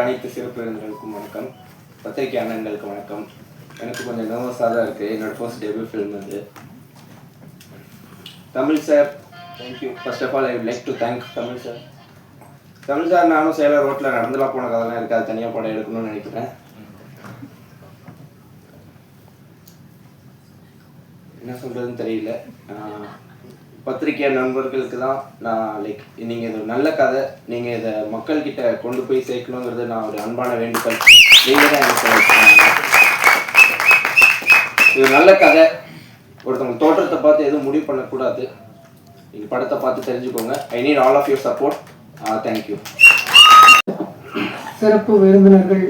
அனைத்து சிறப்பு விருந்தினர்களுக்கும் வணக்கம். பத்திரிகை அண்ணன்களுக்கு வணக்கம். எனக்கு கொஞ்சம் நர்வஸாக தான் இருக்குது. என்னோடய ஃபர்ஸ்ட் டெபியூ ஃபில்ம் அது. Tamil sir, thank you. First of all I would like to thank Tamil sir. Tamil sir நானும் சேலம் ரோட்டில் நடந்துலாம் போன கதைலாம் இருக்குது. அது தனியாக படம் எடுக்கணும்னு நினைக்கிறேன். என்ன சொல்கிறதுன்னு தெரியல. பத்திரிகை நண்பர்களுக்கு தான் நான் லைக் நீங்கள் இது நல்ல கதை, நீங்கள் இதை மக்கள்கிட்ட கொண்டு போய் சேர்க்கணுங்கிறது நான் ஒரு அன்பான வேண்டுகோள். நீங்கள் தான் எனக்கு இது நல்ல கதை. ஒருத்தவங்க தோற்றத்தை பார்த்து எதுவும் முடிவு பண்ணக்கூடாது. நீங்கள் படத்தை பார்த்து தெரிஞ்சுக்கோங்க. I need all of your support. Thank you. சிறப்பு விருந்தினர்கள்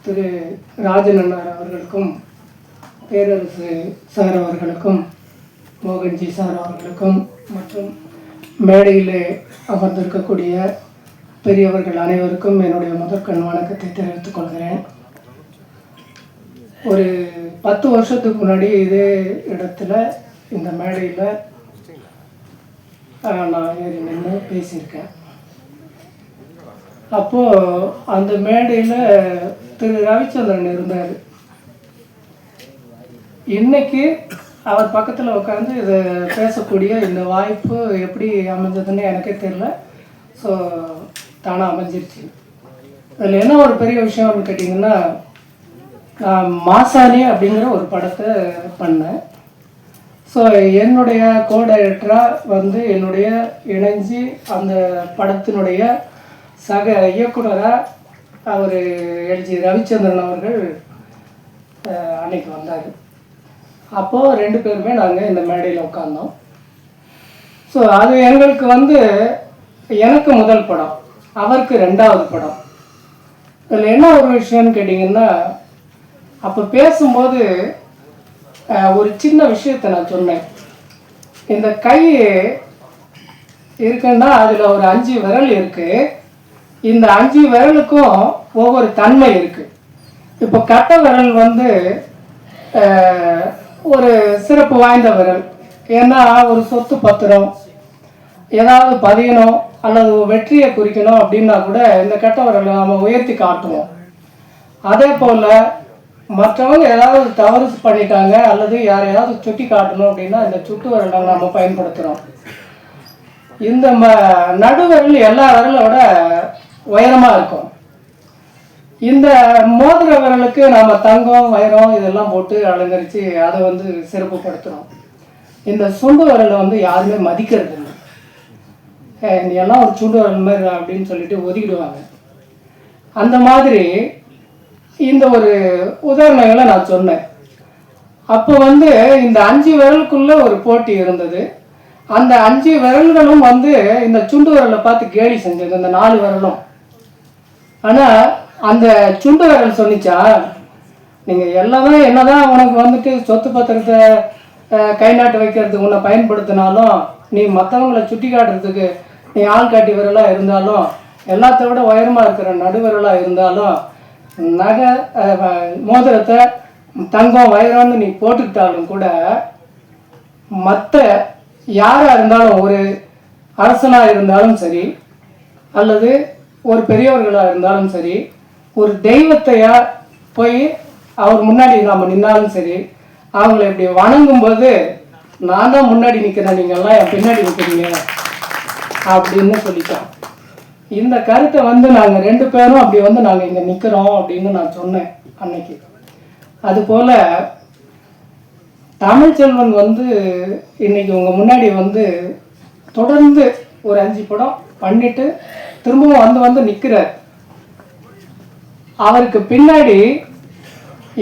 திரு ராஜன் அண்ணார் அவர்களுக்கும், பேரரசு சார் அவர்களுக்கும், மோகன்ஜி சார் அவர்களுக்கும் மற்றும் மேடையில் அமர்ந்திருக்கக்கூடிய பெரியவர்கள் அனைவருக்கும் என்னுடைய முதற்கண் வணக்கத்தை தெரிவித்துக் கொள்கிறேன். ஒரு 10 வருஷத்துக்கு முன்னாடி இதே இடத்துல இந்த மேடையில் நான் ஏறி நின்று பேசியிருக்கேன். அப்போது அந்த மேடையில் திரு ரவிச்சந்திரன் இருந்தார். இன்னைக்கு அவர் பக்கத்தில் உட்காந்து இதை பேசக்கூடிய இந்த வாய்ப்பு எப்படி அமைஞ்சதுன்னு எனக்கே தெரியல. ஸோ தானாக அமைஞ்சிருச்சு. அதில் என்ன ஒரு பெரிய விஷயம்னு கேட்டிங்கன்னா, நான் மாசாணி அப்படிங்கிற ஒரு படத்தை பண்ணேன். ஸோ என்னுடைய கோ-டைரக்டராக என்னுடைய இணைஞ்சி அந்த படத்தினுடைய சக இயக்குனராக அவர் எல்ஜி ரவிச்சந்திரன் அவர்கள் அன்னைக்கு வந்தார். அப்போது 2 பேருமே நாங்கள் இந்த மேடையில் உட்காந்தோம். ஸோ அது எங்களுக்கு எனக்கு முதல் படம், அவருக்கு 2வது படம். இதில் என்ன ஒரு விஷயம்னு கேட்டிங்கன்னா, அப்போ பேசும்போது ஒரு சின்ன விஷயத்தை நான் சொன்னேன். இந்த கை இருக்குன்னா அதில் ஒரு 5 விரல் இருக்குது. இந்த 5 விரலுக்கும் ஒவ்வொரு தன்மை இருக்குது. இப்போ கட்டை விரல் ஒரு சிறப்பு வாய்ந்த விரல். ஏன்னா ஒரு சொத்து பத்திரம் ஏதாவது பதியணும் அல்லது வெற்றியை குறிக்கணும் அப்படின்னா கூட இந்த கட்டை விரலை நம்ம உயர்த்தி காட்டுவோம். அதே போல் மற்றவங்க ஏதாவது தவறு பண்ணிட்டாங்க அல்லது யாரையாவது சுட்டி காட்டணும் அப்படின்னா இந்த சுட்டு விரலை நம்ம பயன்படுத்துகிறோம். இந்த நடுவிரல் எல்லா விரலை விட உயரமாக இருக்கும். இந்த மோதிர விரலுக்கு நம்ம தங்கம், வைரம் இதெல்லாம் போட்டு அலங்கரித்து அதை சிறப்புப்படுத்துகிறோம். இந்த சுண்டு விரலை யாருமே மதிக்கிறது இல்லை. எல்லாம் ஒரு சுண்டு விரல் மாதிரி அப்படின்னு சொல்லிட்டு ஒதுக்கிடுவாங்க. அந்த மாதிரி இந்த ஒரு உதாரணங்களை நான் சொன்னேன். அப்போ இந்த 5 விரலுக்குள்ள ஒரு போட்டி இருந்தது. அந்த 5 விரல்களும் இந்த சுண்டு விரலை பார்த்து கேலி செஞ்சது, இந்த 4 விரலும். ஆனால் அந்த சுண்டு விரல் சொன்னிச்சா, நீங்கள் எல்லாமே என்னதான் உனக்கு சொத்து பத்திரத்தை கை நாட்டு வைக்கிறதுக்கு உன்னை பயன்படுத்தினாலும், நீ மற்றவங்களை சுட்டி காட்டுறதுக்கு நீ ஆள் காட்டி விரலாக இருந்தாலும், எல்லாத்த விட உயரமாக இருக்கிற நடுவிரலாக இருந்தாலும், நகை மோதிரத்தை தங்கம் வைரம்னு நீ போட்டுக்கிட்டாலும் கூட, மற்ற யாராக இருந்தாலும், ஒரு அரசனாக இருந்தாலும் சரி அல்லது ஒரு பெரியவர்களாக இருந்தாலும் சரி, ஒரு தெய்வத்தையா போய் அவர் முன்னாடி நாம் நின்னாலும் சரி, அவங்கள இப்படி வணங்கும்போது நான் தான் முன்னாடி நிற்கிறேன், நீங்கள்லாம் என் பின்னாடி நிற்கிறீங்க அப்படின்னு சொல்லிட்டோம். இந்த கருத்தை நாங்கள் 2 பேரும் அப்படி நாங்கள் இங்கே நிற்கிறோம் அப்படின்னு நான் சொன்னேன் அன்னைக்கு. அதுபோல் தமிழ்ச்செல்வன் இன்னைக்கு உங்கள் முன்னாடி தொடர்ந்து ஒரு 5 படம் பண்ணிட்டு திரும்பவும் நிற்கிறார். அவருக்கு பின்னாடி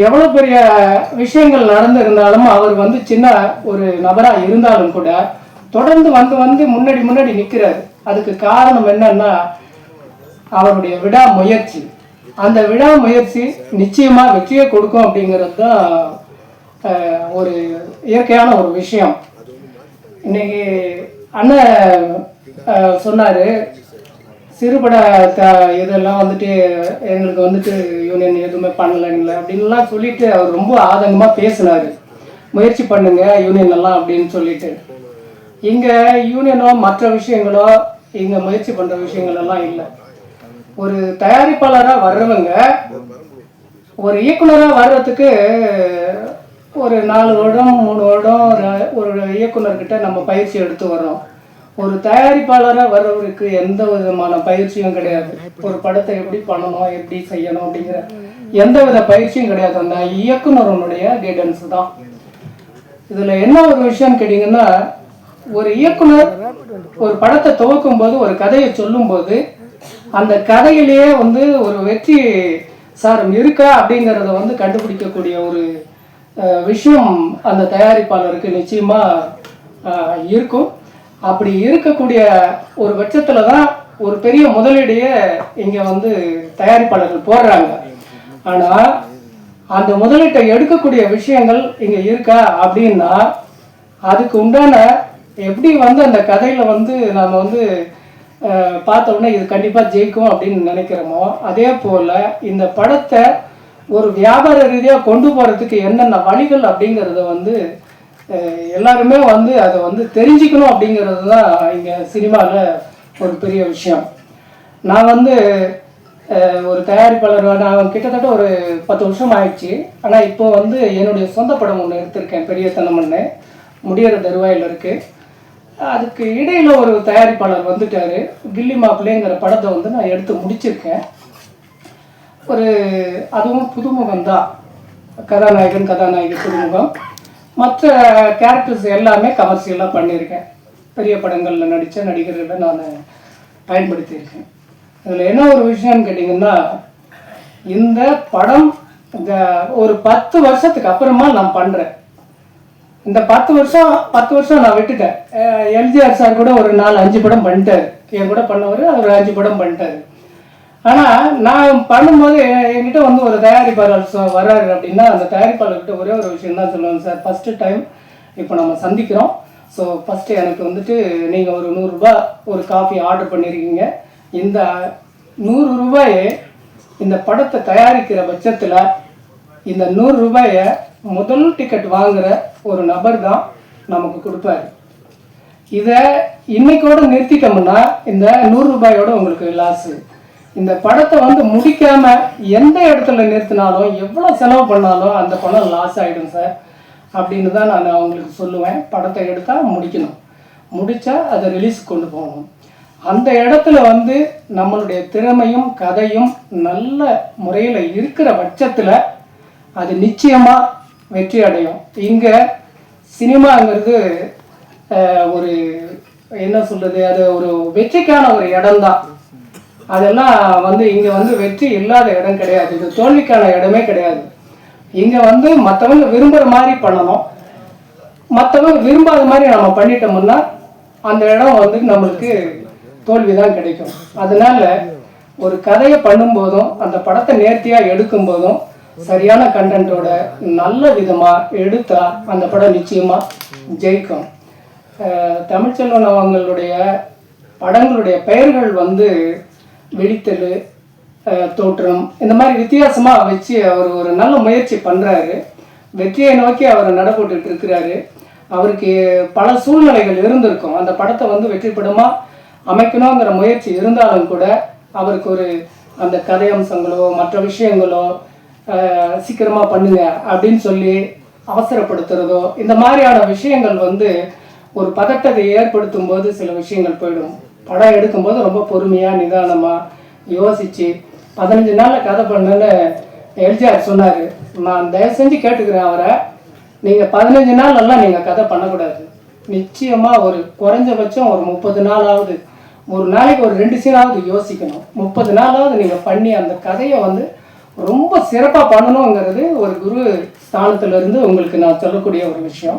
எவ்வளோ பெரிய விஷயங்கள் நடந்திருந்தாலும், அவர் சின்ன ஒரு நபராக இருந்தாலும் கூட தொடர்ந்து முன்னாடி நிற்கிறார். அதுக்கு காரணம் என்னன்னா, அவருடைய விடாமுயற்சி. அந்த விடாமுயற்சி நிச்சயமாக வெற்றியை கொடுக்கும் அப்படிங்கிறது தான் ஒரு இயற்கையான ஒரு விஷயம். இன்னைக்கு அண்ணன் சொன்னார், சிறுபட இதெல்லாம் எங்களுக்கு யூனியன் எதுவுமே பண்ணலைங்களே அப்படின்லாம் சொல்லிட்டு அவர் ரொம்ப ஆதங்கமாக பேசினார். முயற்சி பண்ணுங்க யூனியன் எல்லாம் அப்படின்னு சொல்லிட்டு. இங்கே யூனியனோ மற்ற விஷயங்களோ இங்கே முயற்சி பண்ணுற விஷயங்கள் எல்லாம் இல்லை. ஒரு தயாரிப்பாளராக வர்றவங்க ஒரு இயக்குனராக வர்றதுக்கு ஒரு 4 வருடம் 3 வருடம் ஒரு இயக்குனர்கிட்ட நம்ம பயிற்சி எடுத்து வர்றோம். ஒரு தயாரிப்பாளராக வர்றவருக்கு எந்த விதமான பயிற்சியும் கிடையாது. ஒரு படத்தை எப்படி பண்ணணும், எப்படி செய்யணும் அப்படிங்கிற எந்த வித பயிற்சியும் கிடையாது. அந்த இயக்குனருடைய கைடன்ஸ் தான். இதில் என்ன ஒரு விஷயம் கேட்டிங்கன்னா, ஒரு இயக்குனர் ஒரு படத்தை துவக்கும் போது ஒரு கதையை சொல்லும்போது அந்த கதையிலேயே வந்து ஒரு வெற்றி சாரம் இருக்கா அப்படிங்கிறத வந்து கண்டுபிடிக்கக்கூடிய ஒரு விஷயம் அந்த தயாரிப்பாளருக்கு நிச்சயமாக இருக்கும். அப்படி இருக்கக்கூடிய ஒரு பட்சத்தில் தான் ஒரு பெரிய முதலீடையே இங்கே வந்து தயாரிப்பாளர்கள் போடுறாங்க. ஆனால் அந்த முதலீட்டை எடுக்கக்கூடிய விஷயங்கள் இங்கே இருக்கா அப்படின்னா அதுக்கு உண்டான எப்படி வந்து அந்த கதையில் வந்து நாம் வந்து பார்த்தோன்னே இது கண்டிப்பாக ஜெயிக்கும் அப்படின்னு நினைக்கிறோமோ, அதே போல் இந்த படத்தை ஒரு வியாபார ரீதியாக கொண்டு போகிறதுக்கு என்னென்ன வழிகள் அப்படிங்கிறத வந்து எல்லாருமே வந்து அதை வந்து தெரிஞ்சுக்கணும் அப்படிங்கிறது தான் இங்கே சினிமாவில் ஒரு பெரிய விஷயம். நான் வந்து ஒரு தயாரிப்பாளர், நான் கிட்டத்தட்ட ஒரு 10 வருஷம் ஆயிடுச்சு. ஆனால் இப்போ வந்து என்னுடைய சொந்த படம் ஒன்று எடுத்திருக்கேன், பெரிய தனமண்ணு, முடிகிற தருவாயில் இருக்குது. அதுக்கு இடையில் ஒரு தயாரிப்பாளர் வந்துட்டார். கில்லி மாப்பிள்ளைங்கிற படத்தை வந்து நான் எடுத்து முடிச்சிருக்கேன். அதுவும் புதுமுகம் தான், கதாநாயகன் கதாநாயகி புதுமுகம். மற்ற கேரக்டர்ஸ் எல்லாமே கமர்ஷியலாக பண்ணியிருக்கேன். பெரிய படங்களில் நடித்த நடிகர்களை நான் பயன்படுத்தியிருக்கேன். இதில் என்ன ஒரு விஷயம்னு கேட்டிங்கன்னா, இந்த படம் இந்த ஒரு 10 வருஷத்துக்கு அப்புறமா நான் பண்ணுறேன். இந்த 10 வருஷம் நான் விட்டுட்டேன். எம்ஜிஆர் சார் கூட ஒரு 4-5 படம் பண்ணிட்டார். என் கூட பண்ணவர் அவர் 5 படம் பண்ணிட்டார். ஆனால் நான் பண்ணும்போது என்கிட்ட வந்து ஒரு தயாரிப்பாளர் வர்றாரு அப்படின்னா அந்த தயாரிப்பாளர்கிட்ட ஒரே ஒரு விஷயம் தான் சொல்லுவேன், சார் ஃபஸ்ட்டு டைம் இப்போ நம்ம சந்திக்கிறோம். ஸோ ஃபஸ்ட்டு எனக்கு வந்துட்டு நீங்கள் ஒரு 100 ரூபாய் ஒரு காஃபி ஆர்டர் பண்ணியிருக்கீங்க. இந்த 100 ரூபாயை இந்த படத்தை தயாரிக்கிற பட்சத்தில் இந்த 100 ரூபாயை முதல் டிக்கெட் வாங்குகிற ஒரு நபர் தான் நமக்கு கொடுப்பாரு. இதை இன்னைக்கோடு நிறுத்திட்டோம்னா இந்த 100 ரூபாயோட உங்களுக்கு லாஸு. இந்த படத்தை வந்து முடிக்காமல் எந்த இடத்துல நிறுத்தினாலும் எவ்வளோ செலவு பண்ணாலும் அந்த பணம் லாஸ் ஆகிடும் சார் அப்படின்னு தான் நான் அவங்களுக்கு சொல்லுவேன். படத்தை எடுத்தால் முடிக்கணும், முடித்தா அதை ரிலீஸ் கொண்டு போகணும். அந்த இடத்துல வந்து நம்மளுடைய திறமையும் கதையும் நல்ல முறையில் இருக்கிற பட்சத்தில் அது நிச்சயமாக வெற்றி அடையும். இங்கே சினிமாங்கிறது ஒரு என்ன சொல்கிறது, அது ஒரு வெற்றிக்கான ஒரு இடம்தான். அதெல்லாம் வந்து இங்கே வந்து வெற்றி இல்லாத இடம் கிடையாது, இது தோல்விக்கான இடமே கிடையாது. இங்கே வந்து மற்றவங்க விரும்புகிற மாதிரி பண்ணணும், மற்றவங்க விரும்பாத மாதிரி நம்ம பண்ணிட்டோம்னா அந்த இடம் வந்து நம்மளுக்கு தோல்வி தான் கிடைக்கும். அதனால ஒரு கதையை பண்ணும்போதும் அந்த படத்தை நேர்த்தியாக எடுக்கும்போதும் சரியான கண்டென்ட்டோட நல்ல விதமாக எடுத்தால் அந்த படம் நிச்சயமாக ஜெயிக்கும். தமிழ்ச்செல்வன் அவங்களுடைய படங்களுடைய பெயர்கள் வந்து விழித்தல், தோற்றம், இந்த மாதிரி வித்தியாசமாக வச்சு அவர் ஒரு நல்ல முயற்சி பண்ணுறாரு. வெற்றியை நோக்கி அவர் நடப்பட்டு இருக்கிறாரு. அவருக்கு பல சூழ்நிலைகள் இருந்திருக்கும். அந்த படத்தை வந்து வெற்றி படமாக அமைக்கணுங்கிற முயற்சி இருந்தாலும் கூட அவருக்கு ஒரு அந்த கதை அம்சங்களோ மற்ற விஷயங்களோ சீக்கிரமாக பண்ணுங்க அப்படின்னு சொல்லி அவசரப்படுத்துறதோ இந்த மாதிரியான விஷயங்கள் வந்து ஒரு பதட்டத்தை ஏற்படுத்தும் போது சில விஷயங்கள் போயிடும். படம் எடுக்கும்போது ரொம்ப பொறுமையாக நிதானமாக யோசித்து 15 நாளில் கதை பண்ணுன்னு எல்ஜிஆர் சொன்னார். நான் தயவு செஞ்சு கேட்டுக்கிறேன் அவரை, நீங்கள் 15 நாளெல்லாம் நீங்கள் கதை பண்ணக்கூடாது. நிச்சயமாக ஒரு குறைஞ்சபட்சம் ஒரு 30 நாளாவது, ஒரு நாளைக்கு ஒரு 2 சீனாவது யோசிக்கணும். 30 நாளாவது நீங்கள் பண்ணி அந்த கதையை வந்து ரொம்ப சிறப்பாக பண்ணணுங்கிறது ஒரு குரு ஸ்தானத்திலிருந்து உங்களுக்கு நான் சொல்லக்கூடிய ஒரு விஷயம்.